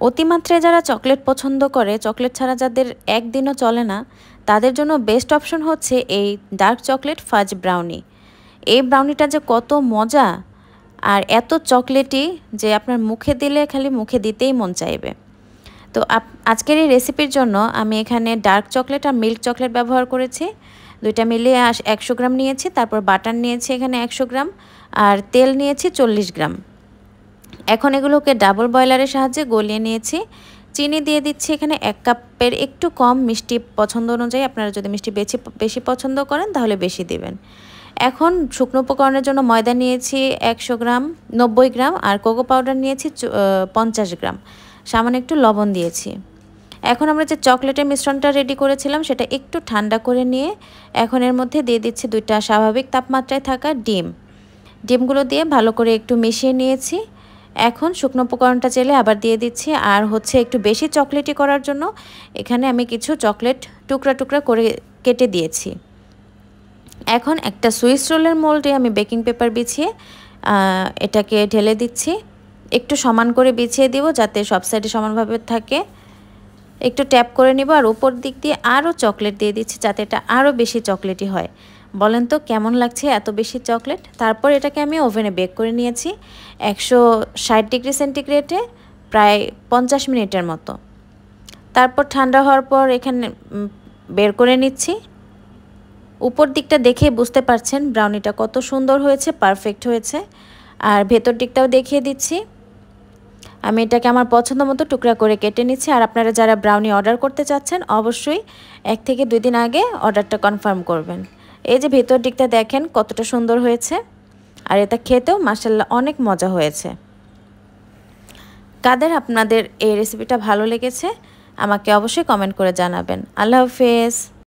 অতিমাত্রায় যারা চকলেট পছন্দ করে, চকলেট ছাড়া যাদের একদিনও চলে না, তাদের জন্য বেস্ট অপশন হচ্ছে এই ডার্ক চকলেট ফাজ ব্রাউনি। এই ব্রাউনিটা যে কত মজা আর এত চকলেটি যে আপনার মুখে দিলে খালি মুখে দিতেই মন চাইবে। তো আজকের এই রেসিপির জন্য আমি এখানে ডার্ক চকলেট আর মিল্ক চকলেট ব্যবহার করেছি। দুইটা মিলিয়ে 100 গ্রাম নিয়েছি। তারপর বাটার নিয়েছি এখানে 100 গ্রাম আর তেল নিয়েছি 40 গ্রাম। এখন এগুলোকে ডাবল বয়লারের সাহায্যে গলিয়ে নিয়েছি। চিনি দিয়ে দিচ্ছি এখানে 1 কাপের একটু কম, মিষ্টি পছন্দ অনুযায়ী। আপনারা যদি মিষ্টি বেশি পছন্দ করেন তাহলে বেশি দিবেন। এখন শুকনো উপকরণের জন্য ময়দা নিয়েছি 100 গ্রাম, 90 গ্রাম আর কোকো পাউডার নিয়েছি 50 গ্রাম। সামান্য একটু লবণ দিয়েছি। এখন আমরা যে চকলেটের মিশ্রণটা রেডি করেছিলাম সেটা একটু ঠান্ডা করে নিয়ে এখন এর মধ্যে দিয়ে দিচ্ছি 2টা স্বাভাবিক তাপমাত্রায় থাকা ডিম। ডিমগুলো দিয়ে ভালো করে একটু মিশিয়ে নিয়েছি। এখন শুকনো উপকরণটা চেলে আবার দিয়ে দিচ্ছি। আর হচ্ছে একটু বেশি চকলেটি করার জন্য এখানে আমি কিছু চকলেট টুকরা টুকরা করে কেটে দিয়েছি। এখন একটা সুইস রোলের মোল্ডে আমি বেকিং পেপার বিছিয়ে এটাকে ঢেলে দিচ্ছি। একটু সমান করে বিছিয়ে দিব যাতে সব সাইডে সমানভাবে থাকে। একটু ট্যাপ করে নিব আর উপর দিক দিয়ে আরও চকলেট দিয়ে দিচ্ছি যাতে এটা আরও বেশি চকলেটি হয়। বলেন তো কেমন লাগছে এত বেশি চকলেট? তারপর এটাকে আমি ওভেনে বেক করে নিয়েছি 160 ডিগ্রি সেন্টিগ্রেডে প্রায় 50 মিনিটের মতো। তারপর ঠান্ডা হওয়ার পর এখানে বের করে নিচ্ছি। উপর দিকটা দেখে বুঝতে পারছেন ব্রাউনিটা কত সুন্দর হয়েছে, পারফেক্ট হয়েছে। আর ভেতর দিকটাও দেখিয়ে দিচ্ছি। আমি এটাকে আমার পছন্দ মতো টুকরা করে কেটে নিচ্ছি। আর আপনারা যারা ব্রাউনি অর্ডার করতে চাচ্ছেন অবশ্যই 1 থেকে 2 দিন আগে অর্ডারটা কনফার্ম করবেন। এই যে ভেতর দিকটা দেখেন কতটা সুন্দর হয়েছে আর এটা খেতেও মাশাআল্লাহ অনেক মজা হয়েছে। কাদের আপনাদের এই রেসিপিটা ভালো লেগেছে আমাকে অবশ্যই কমেন্ট করে জানাবেন। আল্লাহ হাফেজ।